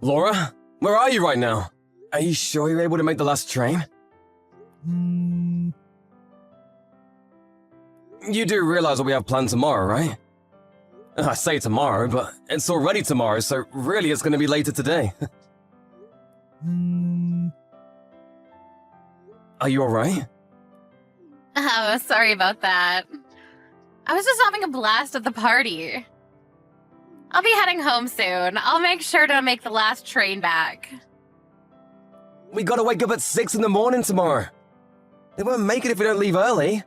Laura, where are you right now? Are you sure you're able to make the last train? You do realize what we have planned tomorrow, right? I say tomorrow, but it's already tomorrow, so really it's going to be later today. Are you alright? Oh, sorry about that. I was just having a blast at the party. I'll be heading home soon. I'll make sure to make the last train back. We gotta wake up at 6 in the morning tomorrow. They won't make it if we don't leave early.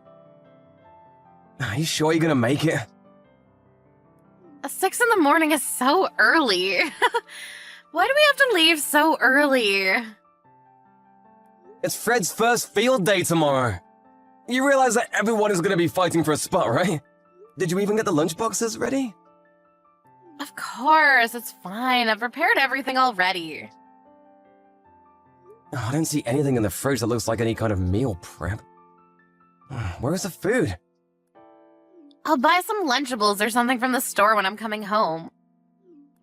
Are you sure you're gonna make it? 6 in the morning is so early. Why do we have to leave so early? It's Fred's first field day tomorrow. You realize that everyone is gonna be fighting for a spot, right? Did you even get the lunchboxes ready? Of course, it's fine. I've prepared everything already. Oh, I don't see anything in the fridge that looks like any kind of meal prep. Where's the food? I'll buy some Lunchables or something from the store when I'm coming home.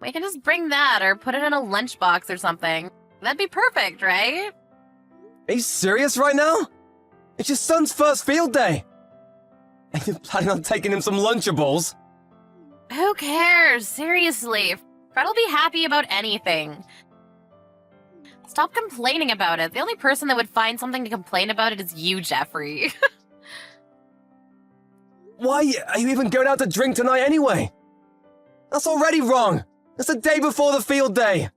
We can just bring that or put it in a lunchbox or something. That'd be perfect, right? Are you serious right now? It's your son's first field day. And you're planning on taking him some Lunchables? Who cares? Seriously. Fred will be happy about anything. Stop complaining about it. The only person that would find something to complain about it is you, Jeffrey. Why are you even going out to drink tonight anyway? That's already wrong. It's the day before the field day.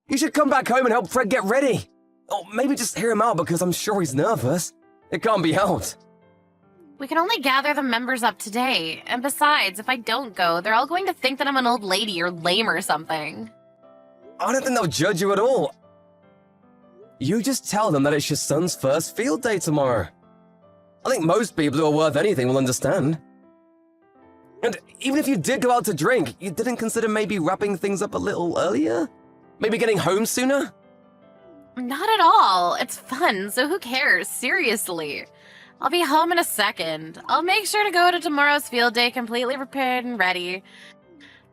You should come back home and help Fred get ready. Or maybe just hear him out because I'm sure he's nervous. It can't be helped. We can only gather the members up today. And besides, if I don't go, they're all going to think that I'm an old lady or lame or something. I don't think they'll judge you at all. You just tell them that it's your son's first field day tomorrow. I think most people who are worth anything will understand. And even if you did go out to drink, you didn't consider maybe wrapping things up a little earlier? Maybe getting home sooner? Not at all. It's fun, so who cares? Seriously. I'll be home in a second. I'll make sure to go to tomorrow's field day completely prepared and ready.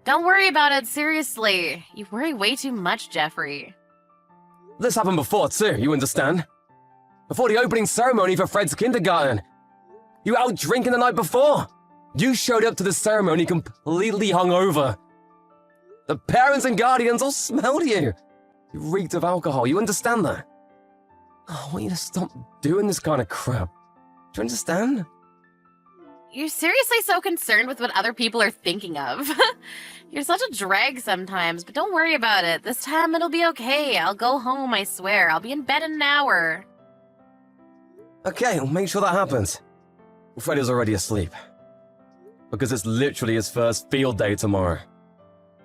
Don't worry about it, seriously. You worry way too much, Jeffrey. This happened before too, you understand? Before the opening ceremony for Fred's kindergarten. You were out drinking the night before. You showed up to the ceremony completely hungover. The parents and guardians all smelled you. You reeked of alcohol, you understand that? Oh, I want you to stop doing this kind of crap. Do you understand? You're seriously so concerned with what other people are thinking of. You're such a drag sometimes, but don't worry about it. This time it'll be okay. I'll go home, I swear. I'll be in bed in an hour. Okay, we'll make sure that happens. Fred is already asleep. Because it's literally his first field day tomorrow.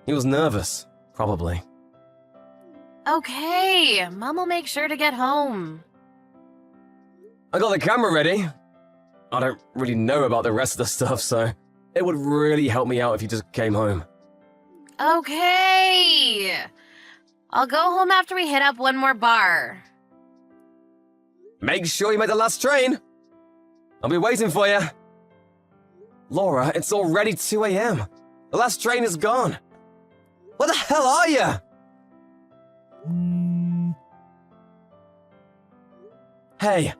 He was nervous, probably. Okay, Mom will make sure to get home. I got the camera ready. I don't really know about the rest of the stuff, so it would really help me out if you just came home. Okay. I'll go home after we hit up one more bar. Make sure you make the last train. I'll be waiting for you. Laura, it's already 2 a.m. The last train is gone. Where the hell are you? Hey,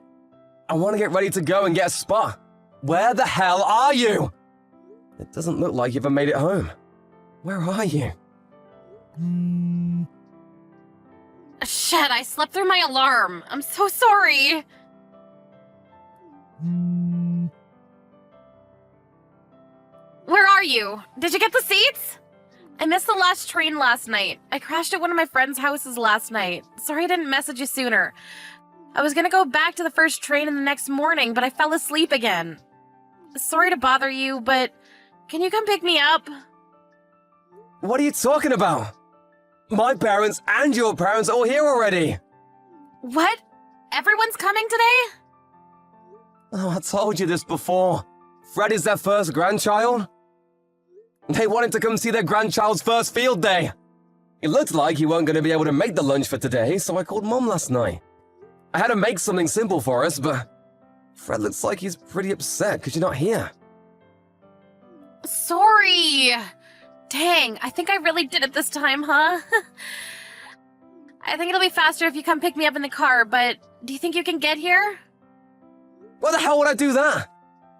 I want to get ready to go and get a spot. Where the hell are you? It doesn't look like you've ever made it home. Where are you? Shit, I slept through my alarm. I'm so sorry. Where are you? Did you get the seats? I missed the last train last night. I crashed at one of my friend's houses last night. Sorry I didn't message you sooner. I was gonna go back to the first train in the next morning, but I fell asleep again. Sorry to bother you, but can you come pick me up? What are you talking about? My parents and your parents are all here already. What? Everyone's coming today? Oh, I told you this before. Fred is their first grandchild. They wanted to come see their grandchild's first field day. It looked like you weren't going to be able to make the lunch for today, so I called Mom last night. I had to make something simple for us, but Fred looks like he's pretty upset because you're not here. Sorry. Dang, I think I really did it this time, huh? I think it'll be faster if you come pick me up in the car, but do you think you can get here? Why the hell would I do that?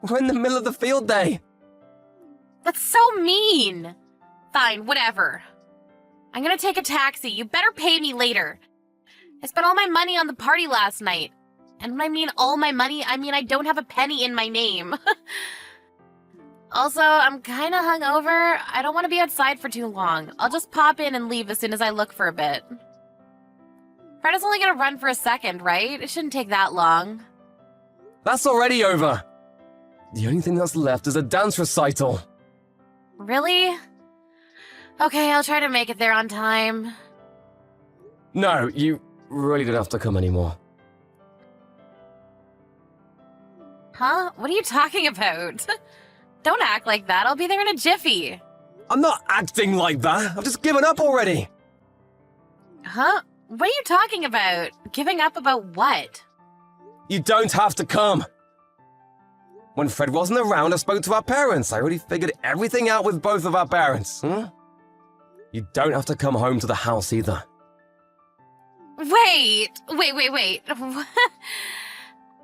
We're in the middle of the field day. That's so mean. Fine, whatever. I'm gonna take a taxi. You better pay me later. I spent all my money on the party last night. And when I mean all my money, I mean I don't have a penny in my name. Also, I'm kinda hungover. I don't want to be outside for too long. I'll just pop in and leave as soon as I look for a bit. Fred is only gonna run for a second, right? It shouldn't take that long. That's already over. The only thing that's left is a dance recital. Really? Okay, I'll try to make it there on time. No, you really don't have to come anymore. Huh? What are you talking about? Don't act like that. I'll be there in a jiffy. I'm not acting like that. I've just given up already. Huh? What are you talking about? Giving up about what? You don't have to come. When Fred wasn't around, I spoke to our parents. I already figured everything out with both of our parents. You don't have to come home to the house either. Wait.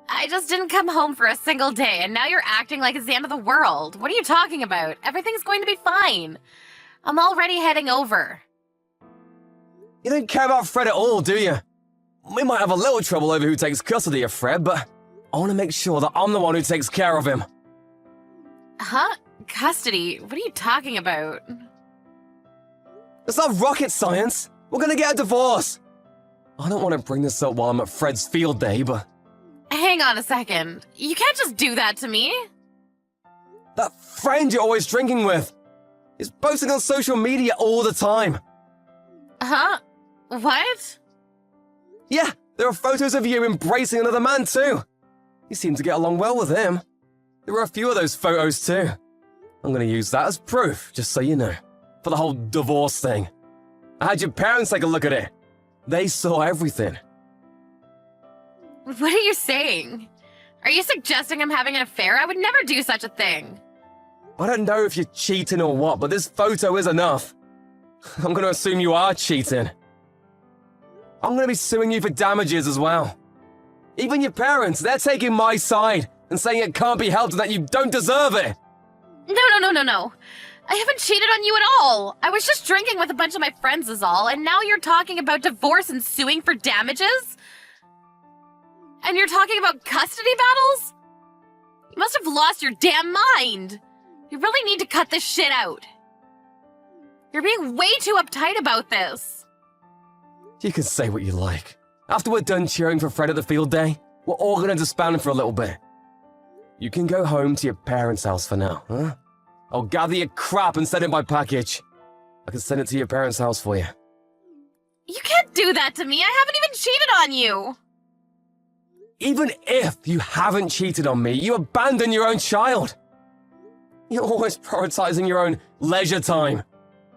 I just didn't come home for a single day, and now you're acting like it's the end of the world. What are you talking about? Everything's going to be fine. I'm already heading over. You don't care about Fred at all, do you? We might have a little trouble over who takes custody of Fred, but I want to make sure that I'm the one who takes care of him. Huh? Custody? What are you talking about? It's not rocket science. We're gonna get a divorce. I don't want to bring this up while I'm at Fred's field day, but... Hang on a second. You can't just do that to me. That friend you're always drinking with is posting on social media all the time. Huh? What? Yeah, there are photos of you embracing another man too. You seem to get along well with him. There are a few of those photos too. I'm gonna use that as proof, just so you know, for the whole divorce thing. I had your parents take a look at it. They saw everything. What are you saying? Are you suggesting I'm having an affair? I would never do such a thing. I don't know if you're cheating or what, but this photo is enough. I'm gonna assume you are cheating. I'm gonna be suing you for damages as well. Even your parents, they're taking my side and saying it can't be helped and that you don't deserve it. No. I haven't cheated on you at all. I was just drinking with a bunch of my friends is all, and now you're talking about divorce and suing for damages? And you're talking about custody battles? You must have lost your damn mind. You really need to cut this shit out. You're being way too uptight about this. You can say what you like. After we're done cheering for Fred at the field day, we're all gonna disband for a little bit. You can go home to your parents' house for now, huh? I'll gather your crap and send it by package. I can send it to your parents' house for you. You can't do that to me. I haven't even cheated on you. Even if you haven't cheated on me, you abandon your own child. You're always prioritizing your own leisure time.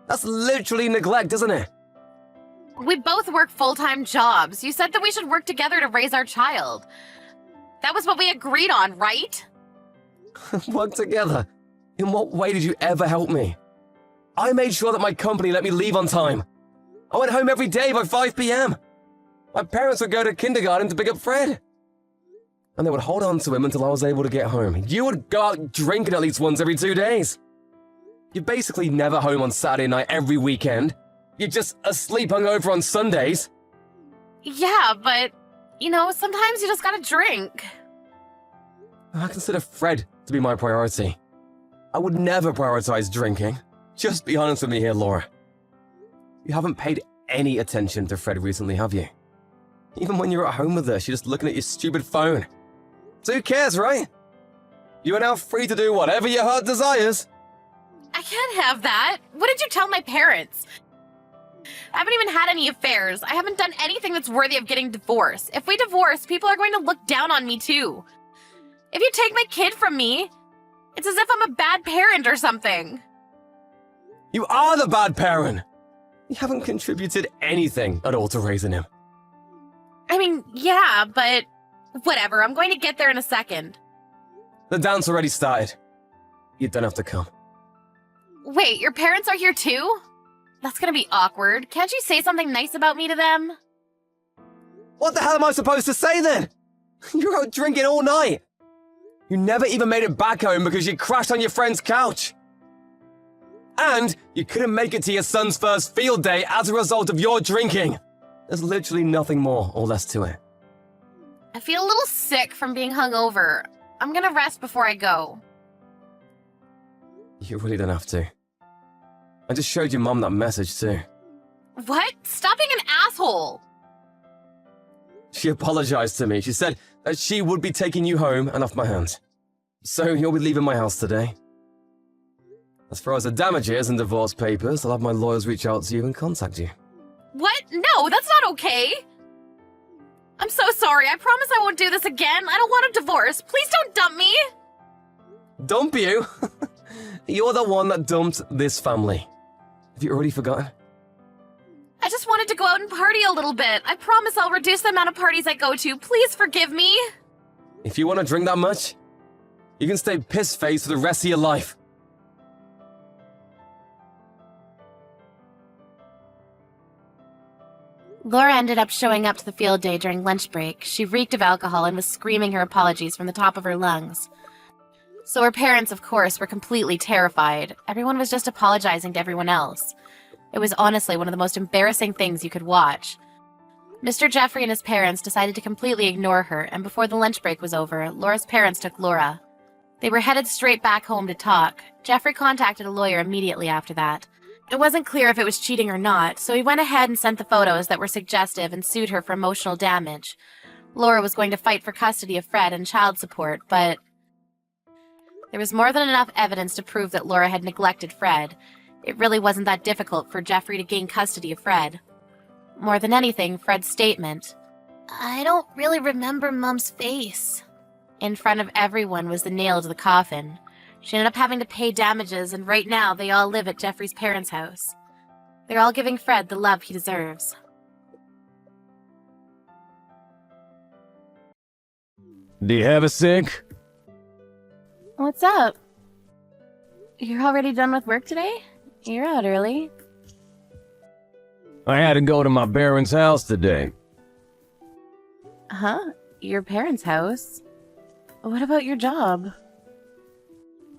That's literally neglect, isn't it? We both work full-time jobs. You said that we should work together to raise our child. That was what we agreed on, right? Work together? In what way did you ever help me? I made sure that my company let me leave on time. I went home every day by 5 p.m. My parents would go to kindergarten to pick up Fred. And they would hold on to him until I was able to get home. You would go out drinking at least once every 2 days. You're basically never home on Saturday night every weekend. You're just asleep hungover on Sundays. Yeah, but, sometimes you just gotta drink. I consider Fred to be my priority. I would never prioritize drinking. Just be honest with me here, Laura. You haven't paid any attention to Fred recently, have you? Even when you're at home with her, she's just looking at your stupid phone. So who cares, right? You are now free to do whatever your heart desires. I can't have that. What did you tell my parents? I haven't even had any affairs. I haven't done anything that's worthy of getting divorced. If we divorce, people are going to look down on me too. If you take my kid from me, it's as if I'm a bad parent or something. You are the bad parent. You haven't contributed anything at all to raising him. I mean, yeah, but whatever. I'm going to get there in a second. The dance already started. You don't have to come. Wait, your parents are here too? That's gonna be awkward. Can't you say something nice about me to them? What the hell am I supposed to say then? You were out drinking all night. You never even made it back home because you crashed on your friend's couch. And you couldn't make it to your son's first field day as a result of your drinking. There's literally nothing more or less to it. I feel a little sick from being hungover. I'm gonna rest before I go. You really don't have to. I just showed your mum that message too. What? Stop being an asshole! She apologized to me. She said that she would be taking you home and off my hands. So you'll be leaving my house today. As far as the damages and divorce papers, I'll have my lawyers reach out to you and contact you. What? No, that's not okay! I'm so sorry. I promise I won't do this again. I don't want a divorce. Please don't dump me! Dump you? You're the one that dumped this family. Have you already forgotten? I just wanted to go out and party a little bit. I promise I'll reduce the amount of parties I go to. Please forgive me. If you want to drink that much, you can stay piss-faced for the rest of your life. Laura ended up showing up to the field day during lunch break. She reeked of alcohol and was screaming her apologies from the top of her lungs. So her parents, of course, were completely terrified. Everyone was just apologizing to everyone else. It was honestly one of the most embarrassing things you could watch. Mr. Jeffrey and his parents decided to completely ignore her, and before the lunch break was over, Laura's parents took Laura. They were headed straight back home to talk. Jeffrey contacted a lawyer immediately after that. It wasn't clear if it was cheating or not, so he went ahead and sent the photos that were suggestive and sued her for emotional damage. Laura was going to fight for custody of Fred and child support, but there was more than enough evidence to prove that Laura had neglected Fred. It really wasn't that difficult for Jeffrey to gain custody of Fred. More than anything, Fred's statement, "I don't really remember Mom's face," in front of everyone was the nail to the coffin. She ended up having to pay damages, and right now they all live at Jeffrey's parents' house. They're all giving Fred the love he deserves. Do you have a sink? What's up? You're already done with work today? You're out early. I had to go to my parents' house today. Huh? Your parents' house? What about your job?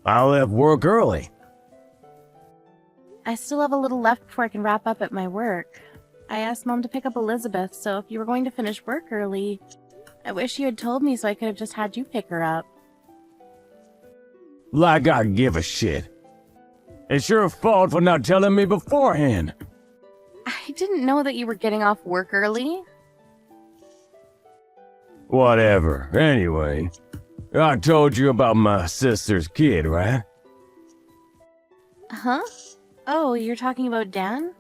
I left work early. I still have a little left before I can wrap up at my work. I asked Mom to pick up Elizabeth, so if you were going to finish work early, I wish you had told me so I could have just had you pick her up. Like I give a shit. It's your fault for not telling me beforehand. I didn't know that you were getting off work early. Whatever. Anyway, I told you about my sister's kid, right? Huh? Oh, you're talking about Dan?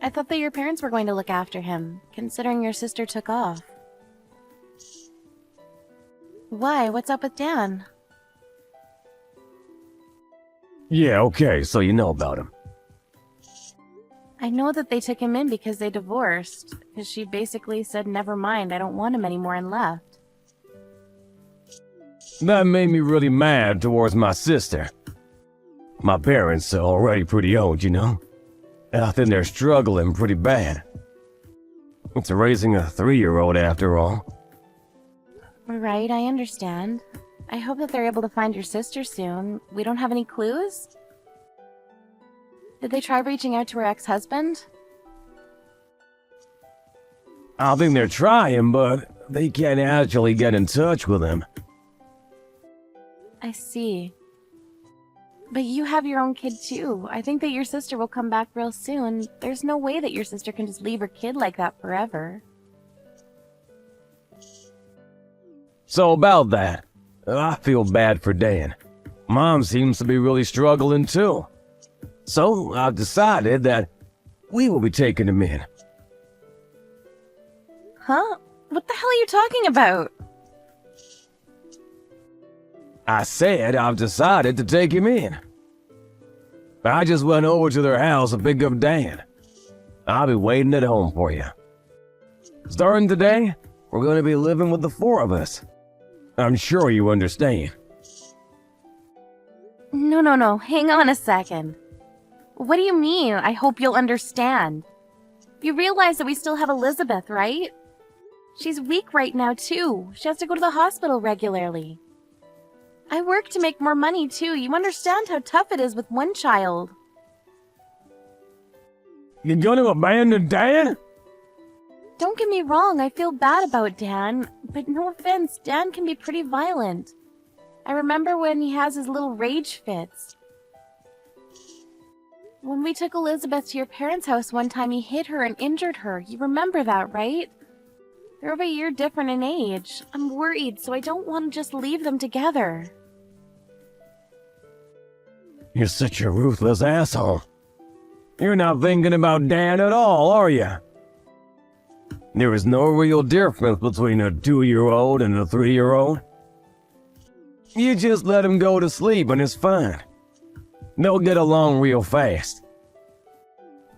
I thought that your parents were going to look after him, considering your sister took off. Why? What's up with Dan? Yeah, okay, so you know about him. I know that they took him in because they divorced, because she basically said, never mind, I don't want him anymore, and left. That made me really mad towards my sister. My parents are already pretty old, you know? And I think they're struggling pretty bad. It's raising a 3-year-old after all. Right, I understand. I hope that they're able to find your sister soon. We don't have any clues? Did they try reaching out to her ex-husband? I think they're trying, but they can't actually get in touch with him. I see. But you have your own kid too. I think that your sister will come back real soon. There's no way that your sister can just leave her kid like that forever. So about that, I feel bad for Dan. Mom seems to be really struggling too. So I've decided that we will be taking him in. Huh? What the hell are you talking about? I said I've decided to take him in. I just went over to their house to pick up Dan. I'll be waiting at home for you. Starting today, we're going to be living with the 4 of us. I'm sure you understand. No. Hang on a second. What do you mean? I hope you'll understand. You realize that we still have Elizabeth, right? She's weak right now, too. She has to go to the hospital regularly. I work to make more money, too. You understand how tough it is with one child. You're gonna abandon Dan? Don't get me wrong, I feel bad about Dan, but no offense, Dan can be pretty violent. I remember when he has his little rage fits. When we took Elizabeth to your parents' house one time, he hit her and injured her. You remember that, right? They're over a year different in age. I'm worried, so I don't want to just leave them together. You're such a ruthless asshole. You're not thinking about Dan at all, are you? There is no real difference between a 2-year-old and a 3-year-old. You just let him go to sleep and it's fine. They'll get along real fast.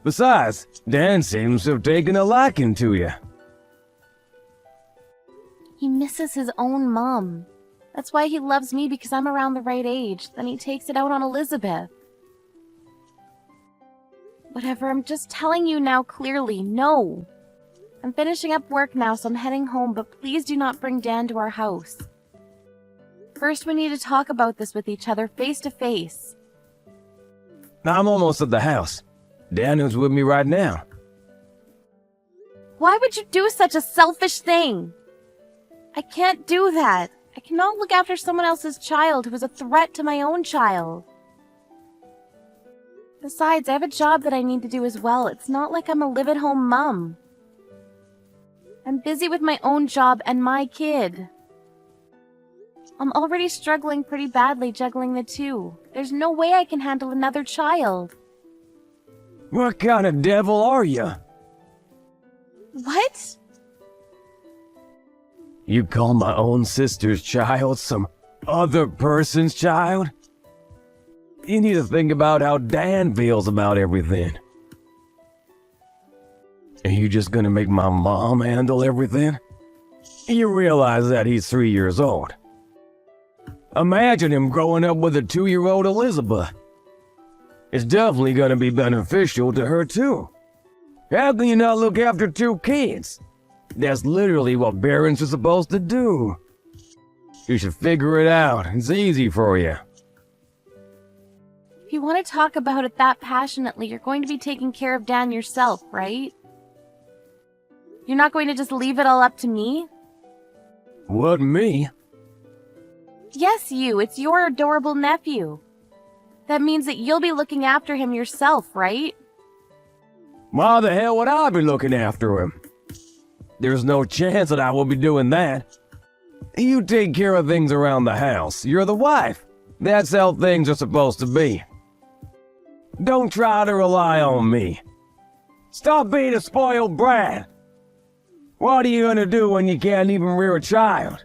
Besides, Dan seems to have taken a liking to you. He misses his own mom. That's why he loves me, because I'm around the right age. Then he takes it out on Elizabeth. Whatever, I'm just telling you now clearly, no. I'm finishing up work now, so I'm heading home, but please do not bring Dan to our house. First, we need to talk about this with each other face to face. I'm almost at the house. Dan is with me right now. Why would you do such a selfish thing? I can't do that. I cannot look after someone else's child who is a threat to my own child. Besides, I have a job that I need to do as well. It's not like I'm a live-at-home mom. I'm busy with my own job and my kid. I'm already struggling pretty badly juggling the two. There's no way I can handle another child. What kind of devil are you? What? You call my own sister's child some other person's child? You need to think about how Dan feels about everything. Are you just gonna make my mom handle everything? You realize that he's 3 years old. Imagine him growing up with a 2-year-old Elizabeth. It's definitely gonna be beneficial to her too. How can you not look after 2 kids? That's literally what parents are supposed to do. You should figure it out. It's easy for you. If you want to talk about it that passionately, you're going to be taking care of Dan yourself, right? You're not going to just leave it all up to me? What, me? Yes, you. It's your adorable nephew. That means that you'll be looking after him yourself, right? Why the hell would I be looking after him? There's no chance that I will be doing that. You take care of things around the house. You're the wife. That's how things are supposed to be. Don't try to rely on me. Stop being a spoiled brat. What are you gonna do when you can't even rear a child?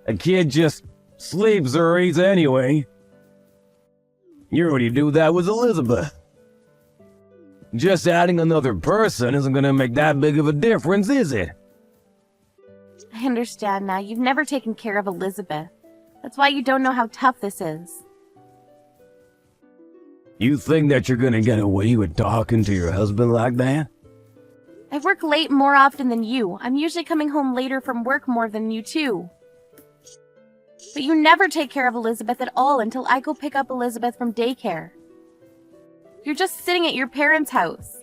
A kid just sleeps or eats anyway. You already do that with Elizabeth. Just adding another person isn't gonna make that big of a difference, is it? I understand now. You've never taken care of Elizabeth. That's why you don't know how tough this is. You think that you're gonna get away with talking to your husband like that? I work late more often than you. I'm usually coming home later from work more than you too. But you never take care of Elizabeth at all until I go pick up Elizabeth from daycare. You're just sitting at your parents' house.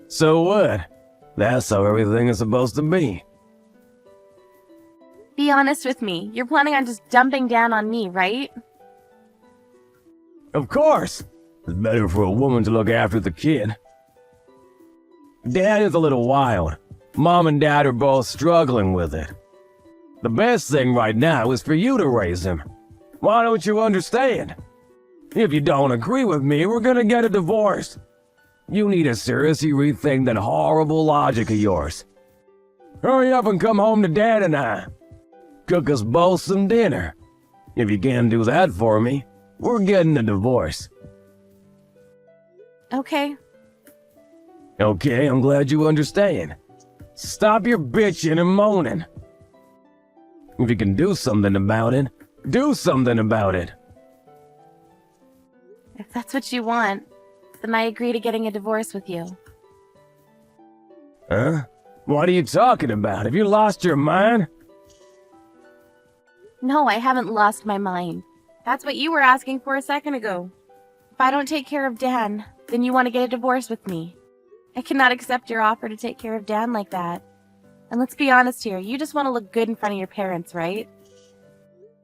So what? That's how everything is supposed to be. Be honest with me. You're planning on just dumping down on me, right? Of course. It's better for a woman to look after the kid. Dad is a little wild. Mom and Dad are both struggling with it. The best thing right now is for you to raise him. Why don't you understand? If you don't agree with me, we're gonna get a divorce. You need to seriously rethink that horrible logic of yours. Hurry up and come home to Dad and I. Cook us both some dinner. If you can't do that for me, we're getting a divorce. Okay. Okay, I'm glad you understand. Stop your bitching and moaning. If you can do something about it, do something about it. If that's what you want, then I agree to getting a divorce with you. Huh? What are you talking about? Have you lost your mind? No, I haven't lost my mind. That's what you were asking for a second ago. If I don't take care of Dan, then you want to get a divorce with me. I cannot accept your offer to take care of Dan like that. And let's be honest here, you just want to look good in front of your parents, right?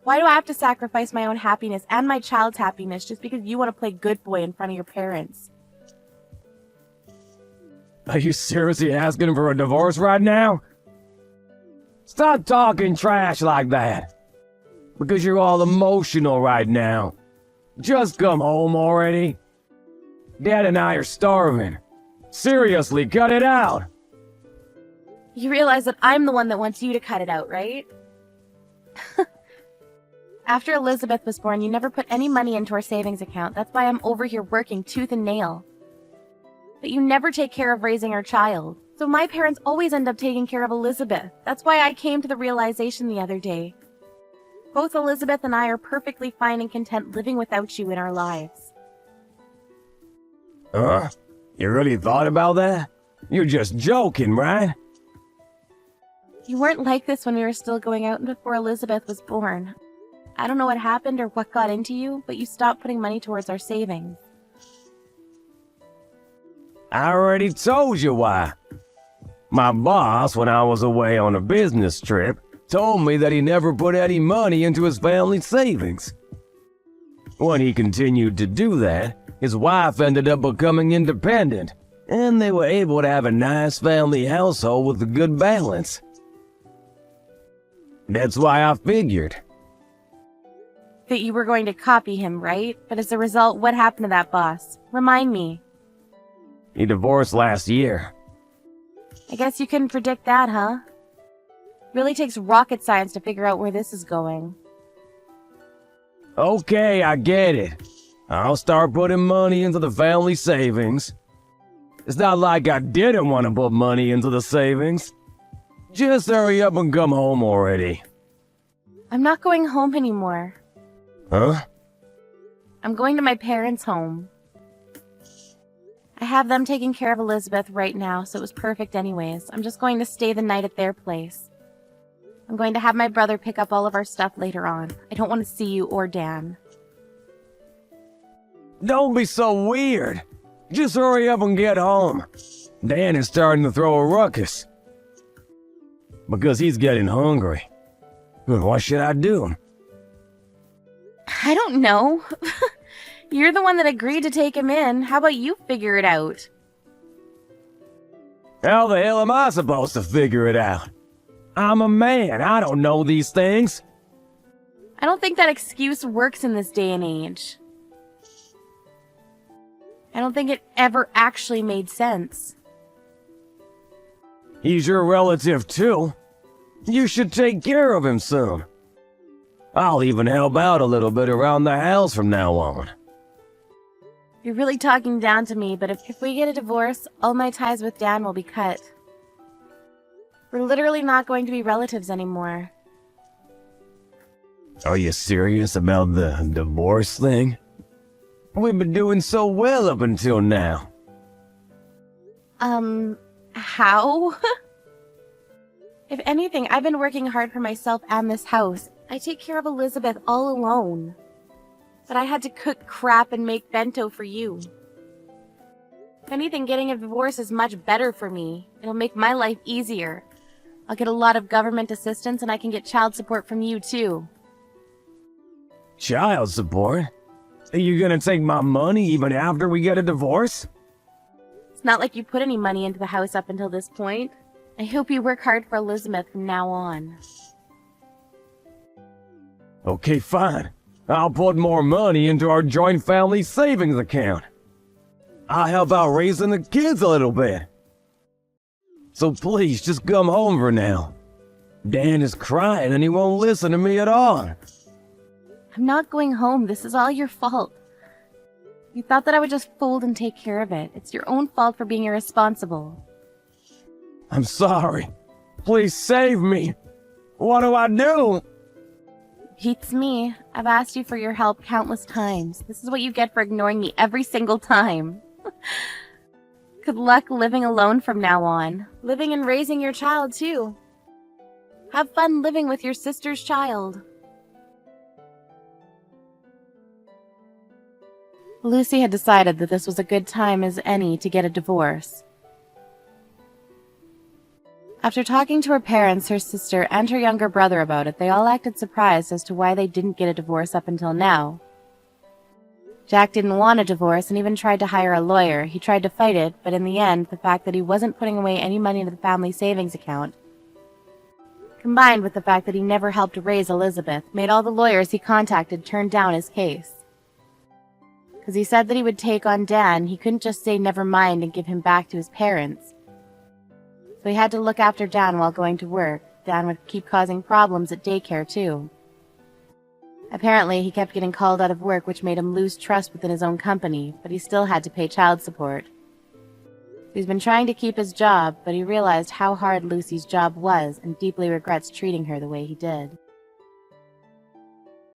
Why do I have to sacrifice my own happiness and my child's happiness just because you want to play good boy in front of your parents? Are you seriously asking for a divorce right now? Stop talking trash like that. Because you're all emotional right now. Just come home already. Dad and I are starving. Seriously, cut it out. You realize that I'm the one that wants you to cut it out, right? After Elizabeth was born, you never put any money into our savings account. That's why I'm over here working tooth and nail. But you never take care of raising our child. So my parents always end up taking care of Elizabeth. That's why I came to the realization the other day. Both Elizabeth and I are perfectly fine and content living without you in our lives. Huh? You really thought about that? You're just joking, right? You weren't like this when we were still going out and before Elizabeth was born. I don't know what happened or what got into you, but you stopped putting money towards our savings. I already told you why. My boss, when I was away on a business trip, told me that he never put any money into his family savings. When he continued to do that, his wife ended up becoming independent, and they were able to have a nice family household with a good balance. That's why I figured. That you were going to copy him, right? But as a result, what happened to that boss? Remind me. He divorced last year. I guess you couldn't predict that, huh? Really takes rocket science to figure out where this is going. Okay, I get it. I'll start putting money into the family savings. It's not like I didn't want to put money into the savings. Just hurry up and come home already. I'm not going home anymore. Huh? I'm going to my parents' home. I have them taking care of Elizabeth right now, so it was perfect anyways. I'm just going to stay the night at their place. I'm going to have my brother pick up all of our stuff later on. I don't want to see you or Dan. Don't be so weird. Just hurry up and get home. Dan is starting to throw a ruckus. Because he's getting hungry. What should I do? I don't know. You're the one that agreed to take him in. How about you figure it out? How the hell am I supposed to figure it out? I'm a man. I don't know these things. I don't think that excuse works in this day and age. I don't think it ever actually made sense. He's your relative too. You should take care of him soon. I'll even help out a little bit around the house from now on. You're really talking down to me, but if we get a divorce, all my ties with Dan will be cut. We're literally not going to be relatives anymore. Are you serious about the divorce thing? We've been doing so well up until now. How? If anything, I've been working hard for myself and this house. I take care of Elizabeth all alone. But I had to cook crap and make bento for you. If anything, getting a divorce is much better for me. It'll make my life easier. I'll get a lot of government assistance and I can get child support from you too. Child support? Are you gonna take my money even after we get a divorce? It's not like you put any money into the house up until this point. I hope you work hard for Elizabeth from now on. Okay, fine. I'll put more money into our joint family savings account. I'll help out raising the kids a little bit. So please, just come home for now. Dan is crying and he won't listen to me at all. I'm not going home. This is all your fault. You thought that I would just fold and take care of it. It's your own fault for being irresponsible. I'm sorry. Please save me. What do I do? Beats me. I've asked you for your help countless times. This is what you get for ignoring me every single time. Good luck living alone from now on. Living and raising your child, too. Have fun living with your sister's child. Lucy had decided that this was a good time as any to get a divorce. After talking to her parents, her sister, and her younger brother about it, they all acted surprised as to why they didn't get a divorce up until now. Jack didn't want a divorce and even tried to hire a lawyer. He tried to fight it, but in the end, the fact that he wasn't putting away any money into the family savings account, combined with the fact that he never helped raise Elizabeth, made all the lawyers he contacted turn down his case. Because he said that he would take on Dan, he couldn't just say never mind and give him back to his parents. So he had to look after Dan while going to work. Dan would keep causing problems at daycare, too. Apparently, he kept getting called out of work, which made him lose trust within his own company, but he still had to pay child support. He's been trying to keep his job, but he realized how hard Lucy's job was and deeply regrets treating her the way he did.